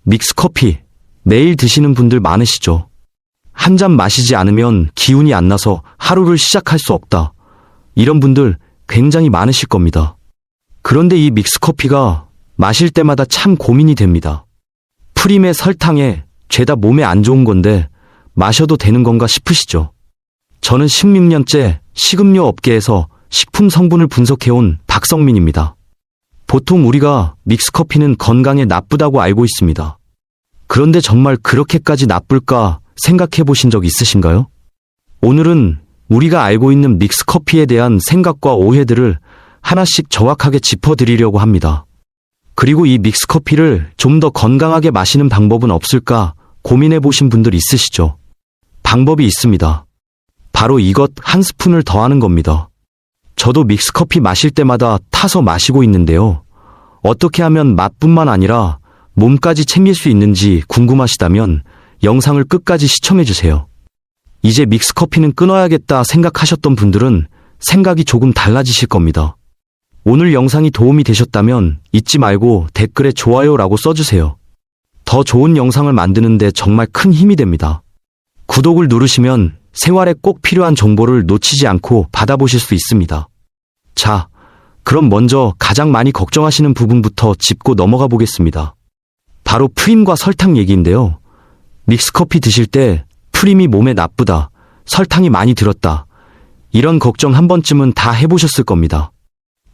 믹스커피 매일 드시는 분들 많으시죠? 한 잔 마시지 않으면 기운이 안 나서 하루를 시작할 수 없다. 이런 분들 굉장히 많으실 겁니다. 그런데 이 믹스커피가 마실 때마다 참 고민이 됩니다. 프림에 설탕에 죄다 몸에 안 좋은 건데 마셔도 되는 건가 싶으시죠? 저는 16년째 식음료 업계에서 식품 성분을 분석해온 박성민입니다. 보통 우리가 믹스커피는 건강에 나쁘다고 알고 있습니다. 그런데 정말 그렇게까지 나쁠까 생각해 보신 적 있으신가요? 오늘은 우리가 알고 있는 믹스커피에 대한 생각과 오해들을 하나씩 정확하게 짚어드리려고 합니다. 그리고 이 믹스커피를 좀 더 건강하게 마시는 방법은 없을까 고민해 보신 분들 있으시죠? 방법이 있습니다. 바로 이것 한 스푼을 더하는 겁니다. 저도 믹스커피 마실 때마다 타서 마시고 있는데요. 어떻게 하면 맛뿐만 아니라 몸까지 챙길 수 있는지 궁금하시다면 영상을 끝까지 시청해주세요. 이제 믹스커피는 끊어야겠다 생각하셨던 분들은 생각이 조금 달라지실 겁니다. 오늘 영상이 도움이 되셨다면 잊지 말고 댓글에 좋아요라고 써주세요. 더 좋은 영상을 만드는데 정말 큰 힘이 됩니다. 구독을 누르시면 생활에 꼭 필요한 정보를 놓치지 않고 받아보실 수 있습니다. 자, 그럼 먼저 가장 많이 걱정하시는 부분부터 짚고 넘어가 보겠습니다. 바로 프림과 설탕 얘기인데요. 믹스커피 드실 때 프림이 몸에 나쁘다, 설탕이 많이 들었다, 이런 걱정 한 번쯤은 다 해보셨을 겁니다.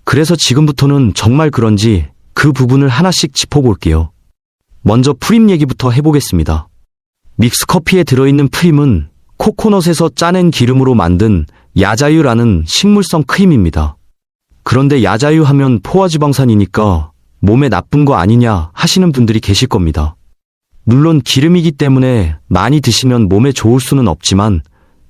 그래서 지금부터는 정말 그런지 그 부분을 하나씩 짚어볼게요. 먼저 프림 얘기부터 해보겠습니다. 믹스커피에 들어있는 프림은 코코넛에서 짜낸 기름으로 만든 야자유라는 식물성 크림입니다. 그런데 야자유 하면 포화지방산이니까 몸에 나쁜 거 아니냐 하시는 분들이 계실 겁니다. 물론 기름이기 때문에 많이 드시면 몸에 좋을 수는 없지만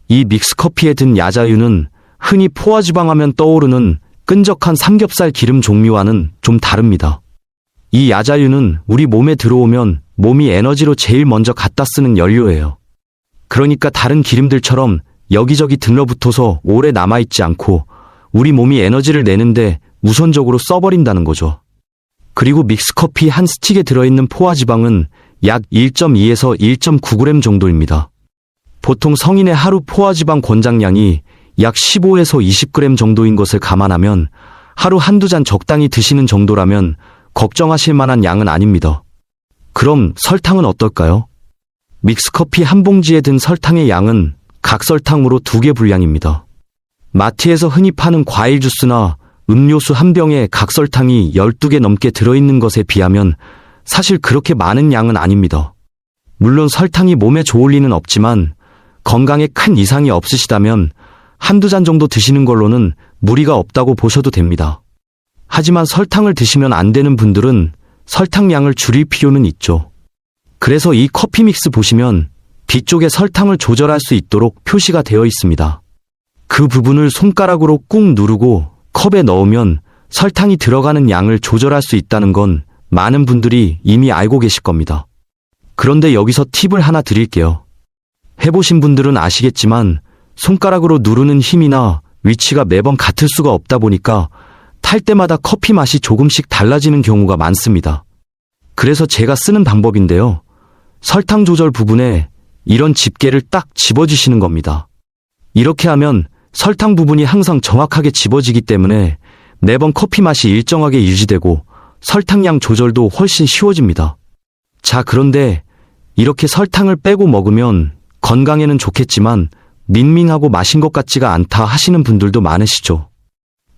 이 믹스커피에 든 야자유는 흔히 포화지방하면 떠오르는 끈적한 삼겹살 기름 종류와는 좀 다릅니다. 이 야자유는 우리 몸에 들어오면 몸이 에너지로 제일 먼저 갖다 쓰는 연료예요. 그러니까 다른 기름들처럼 여기저기 들러붙어서 오래 남아있지 않고 우리 몸이 에너지를 내는데 우선적으로 써버린다는 거죠. 그리고 믹스커피 한 스틱에 들어있는 포화지방은 약 1.2에서 1.9g 정도입니다. 보통 성인의 하루 포화지방 권장량이 약 15에서 20g 정도인 것을 감안하면 하루 한두 잔 적당히 드시는 정도라면 걱정하실 만한 양은 아닙니다. 그럼 설탕은 어떨까요? 믹스커피 한 봉지에 든 설탕의 양은 각설탕으로 2개 분량입니다. 마트에서 흔히 파는 과일 주스나 음료수 한 병에 각설탕이 12개 넘게 들어있는 것에 비하면 사실 그렇게 많은 양은 아닙니다. 물론 설탕이 몸에 좋을 리는 없지만 건강에 큰 이상이 없으시다면 한두 잔 정도 드시는 걸로는 무리가 없다고 보셔도 됩니다. 하지만 설탕을 드시면 안 되는 분들은 설탕량을 줄일 필요는 있죠. 그래서 이 커피 믹스 보시면 뒤쪽에 설탕을 조절할 수 있도록 표시가 되어 있습니다. 그 부분을 손가락으로 꾹 누르고 컵에 넣으면 설탕이 들어가는 양을 조절할 수 있다는 건 많은 분들이 이미 알고 계실 겁니다. 그런데 여기서 팁을 하나 드릴게요. 해보신 분들은 아시겠지만 손가락으로 누르는 힘이나 위치가 매번 같을 수가 없다 보니까 탈 때마다 커피 맛이 조금씩 달라지는 경우가 많습니다. 그래서 제가 쓰는 방법인데요. 설탕 조절 부분에 이런 집게를 딱 집어주시는 겁니다. 이렇게 하면 설탕 부분이 항상 정확하게 집어지기 때문에 매번 커피 맛이 일정하게 유지되고 설탕량 조절도 훨씬 쉬워집니다. 자, 그런데 이렇게 설탕을 빼고 먹으면 건강에는 좋겠지만 밍밍하고 마신 것 같지가 않다 하시는 분들도 많으시죠.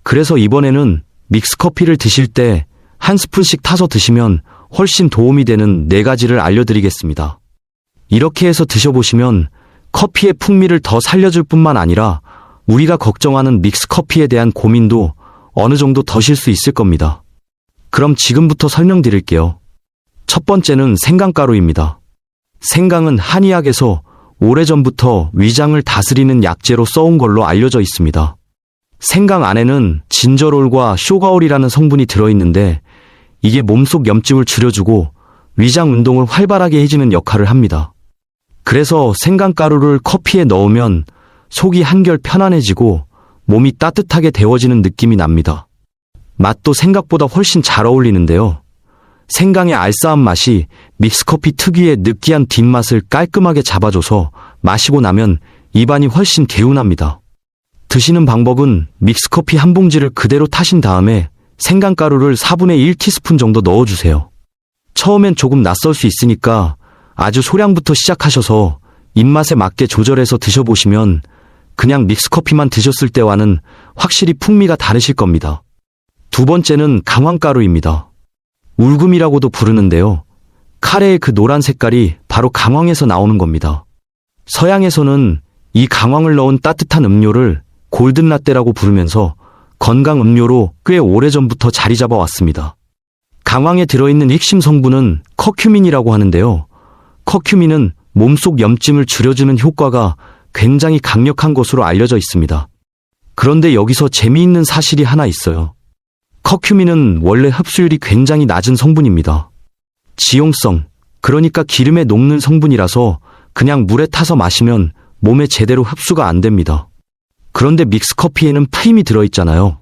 그래서 이번에는 믹스커피를 드실 때 한 스푼씩 타서 드시면 훨씬 도움이 되는 4가지를 알려드리겠습니다. 이렇게 해서 드셔보시면 커피의 풍미를 더 살려줄 뿐만 아니라 우리가 걱정하는 믹스커피에 대한 고민도 어느 정도 더실 수 있을 겁니다. 그럼 지금부터 설명드릴게요. 첫 번째는 생강가루입니다. 생강은 한의학에서 오래전부터 위장을 다스리는 약재로 써온 걸로 알려져 있습니다. 생강 안에는 진저롤과 쇼가올이라는 성분이 들어있는데 이게 몸속 염증을 줄여주고 위장 운동을 활발하게 해주는 역할을 합니다. 그래서 생강가루를 커피에 넣으면 속이 한결 편안해지고 몸이 따뜻하게 데워지는 느낌이 납니다. 맛도 생각보다 훨씬 잘 어울리는데요. 생강의 알싸한 맛이 믹스커피 특유의 느끼한 뒷맛을 깔끔하게 잡아줘서 마시고 나면 입안이 훨씬 개운합니다. 드시는 방법은 믹스커피 한 봉지를 그대로 타신 다음에 생강가루를 4분의 1티스푼 정도 넣어주세요. 처음엔 조금 낯설 수 있으니까 아주 소량부터 시작하셔서 입맛에 맞게 조절해서 드셔보시면 그냥 믹스커피만 드셨을 때와는 확실히 풍미가 다르실 겁니다. 두 번째는 강황가루입니다. 울금이라고도 부르는데요. 카레의 그 노란 색깔이 바로 강황에서 나오는 겁니다. 서양에서는 이 강황을 넣은 따뜻한 음료를 골든라떼라고 부르면서 건강 음료로 꽤 오래전부터 자리 잡아왔습니다. 강황에 들어있는 핵심 성분은 커큐민이라고 하는데요. 커큐민은 몸속 염증을 줄여주는 효과가 굉장히 강력한 것으로 알려져 있습니다. 그런데 여기서 재미있는 사실이 하나 있어요. 커큐민은 원래 흡수율이 굉장히 낮은 성분입니다. 지용성, 그러니까 기름에 녹는 성분이라서 그냥 물에 타서 마시면 몸에 제대로 흡수가 안 됩니다. 그런데 믹스커피에는 프림이 들어있잖아요.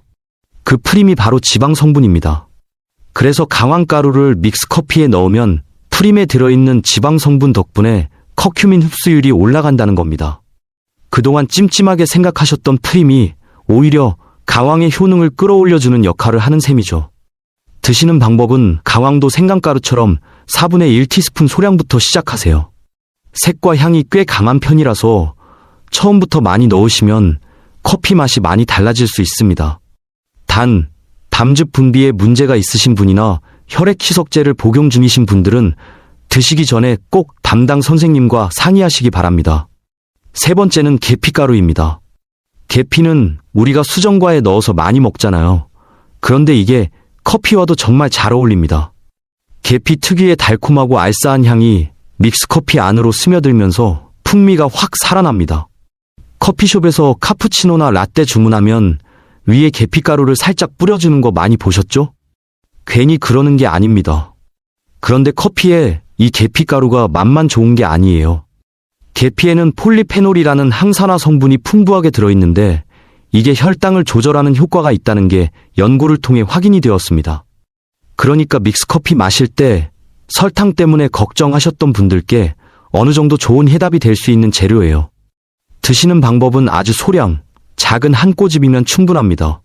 그 프림이 바로 지방 성분입니다. 그래서 강황가루를 믹스커피에 넣으면 프림에 들어있는 지방 성분 덕분에 커큐민 흡수율이 올라간다는 겁니다. 그동안 찜찜하게 생각하셨던 프림이 오히려 강황의 효능을 끌어올려주는 역할을 하는 셈이죠. 드시는 방법은 강황도 생강가루처럼 4분의 1티스푼 소량부터 시작하세요. 색과 향이 꽤 강한 편이라서 처음부터 많이 넣으시면 커피 맛이 많이 달라질 수 있습니다. 단, 담즙 분비에 문제가 있으신 분이나 혈액 희석제를 복용 중이신 분들은 드시기 전에 꼭 담당 선생님과 상의하시기 바랍니다. 세 번째는 계피가루입니다. 계피는 우리가 수정과에 넣어서 많이 먹잖아요. 그런데 이게 커피와도 정말 잘 어울립니다. 계피 특유의 달콤하고 알싸한 향이 믹스커피 안으로 스며들면서 풍미가 확 살아납니다. 커피숍에서 카푸치노나 라떼 주문하면 위에 계피가루를 살짝 뿌려주는 거 많이 보셨죠? 괜히 그러는 게 아닙니다. 그런데 커피에 이 계피가루가 맛만 좋은 게 아니에요. 계피에는 폴리페놀이라는 항산화 성분이 풍부하게 들어있는데 이게 혈당을 조절하는 효과가 있다는 게 연구를 통해 확인이 되었습니다. 그러니까 믹스커피 마실 때 설탕 때문에 걱정하셨던 분들께 어느 정도 좋은 해답이 될 수 있는 재료예요. 드시는 방법은 아주 소량, 작은 한 꼬집이면 충분합니다.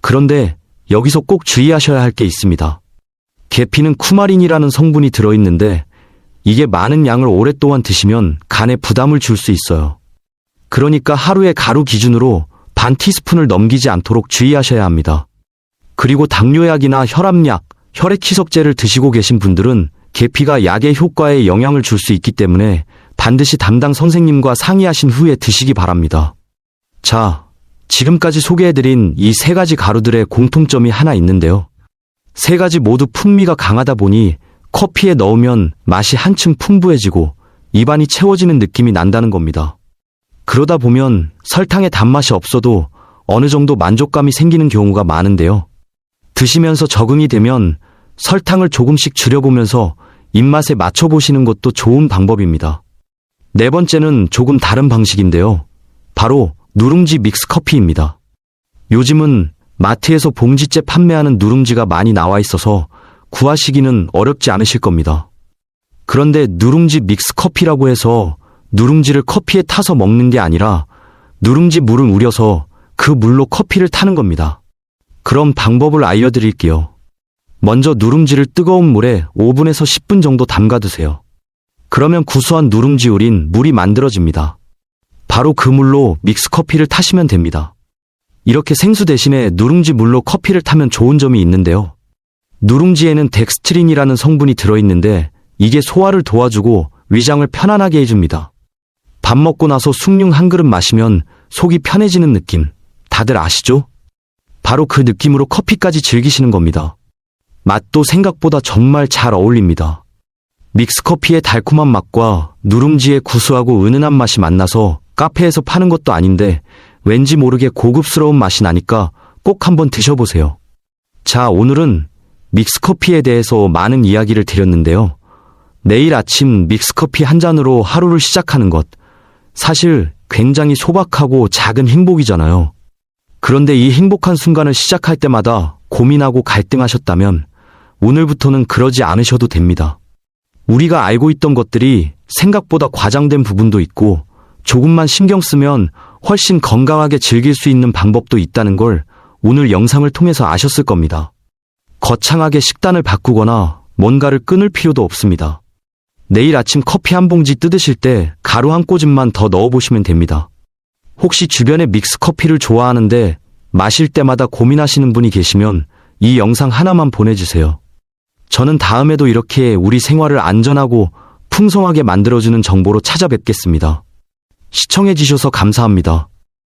그런데 여기서 꼭 주의하셔야 할 게 있습니다. 계피는 쿠마린이라는 성분이 들어있는데 이게 많은 양을 오랫동안 드시면 간에 부담을 줄 수 있어요. 그러니까 하루에 가루 기준으로 반 티스푼을 넘기지 않도록 주의하셔야 합니다. 그리고 당뇨약이나 혈압약, 혈액 희석제를 드시고 계신 분들은 계피가 약의 효과에 영향을 줄 수 있기 때문에 반드시 담당 선생님과 상의하신 후에 드시기 바랍니다. 자, 지금까지 소개해드린 이 세 가지 가루들의 공통점이 하나 있는데요. 세 가지 모두 풍미가 강하다 보니 커피에 넣으면 맛이 한층 풍부해지고 입안이 채워지는 느낌이 난다는 겁니다. 그러다 보면 설탕의 단맛이 없어도 어느 정도 만족감이 생기는 경우가 많은데요. 드시면서 적응이 되면 설탕을 조금씩 줄여보면서 입맛에 맞춰보시는 것도 좋은 방법입니다. 네 번째는 조금 다른 방식인데요. 바로 누룽지 믹스커피입니다. 요즘은 마트에서 봉지째 판매하는 누룽지가 많이 나와 있어서 구하시기는 어렵지 않으실 겁니다. 그런데 누룽지 믹스커피라고 해서 누룽지를 커피에 타서 먹는 게 아니라 누룽지 물을 우려서 그 물로 커피를 타는 겁니다. 그럼 방법을 알려드릴게요. 먼저 누룽지를 뜨거운 물에 5분에서 10분 정도 담가두세요. 그러면 구수한 누룽지 우린 물이 만들어집니다. 바로 그 물로 믹스커피를 타시면 됩니다. 이렇게 생수 대신에 누룽지 물로 커피를 타면 좋은 점이 있는데요. 누룽지에는 덱스트린이라는 성분이 들어있는데 이게 소화를 도와주고 위장을 편안하게 해줍니다. 밥 먹고 나서 숭늉 한 그릇 마시면 속이 편해지는 느낌, 다들 아시죠? 바로 그 느낌으로 커피까지 즐기시는 겁니다. 맛도 생각보다 정말 잘 어울립니다. 믹스커피의 달콤한 맛과 누룽지의 구수하고 은은한 맛이 만나서 카페에서 파는 것도 아닌데 왠지 모르게 고급스러운 맛이 나니까 꼭 한번 드셔보세요. 자, 오늘은 믹스커피에 대해서 많은 이야기를 드렸는데요. 내일 아침 믹스커피 한 잔으로 하루를 시작하는 것, 사실 굉장히 소박하고 작은 행복이잖아요. 그런데 이 행복한 순간을 시작할 때마다 고민하고 갈등하셨다면 오늘부터는 그러지 않으셔도 됩니다. 우리가 알고 있던 것들이 생각보다 과장된 부분도 있고 조금만 신경 쓰면 훨씬 건강하게 즐길 수 있는 방법도 있다는 걸 오늘 영상을 통해서 아셨을 겁니다. 거창하게 식단을 바꾸거나 뭔가를 끊을 필요도 없습니다. 내일 아침 커피 한 봉지 뜯으실 때 가루 한 꼬집만 더 넣어보시면 됩니다. 혹시 주변에 믹스 커피를 좋아하는데 마실 때마다 고민하시는 분이 계시면 이 영상 하나만 보내주세요. 저는 다음에도 이렇게 우리 생활을 안전하고 풍성하게 만들어주는 정보로 찾아뵙겠습니다. 시청해주셔서 감사합니다.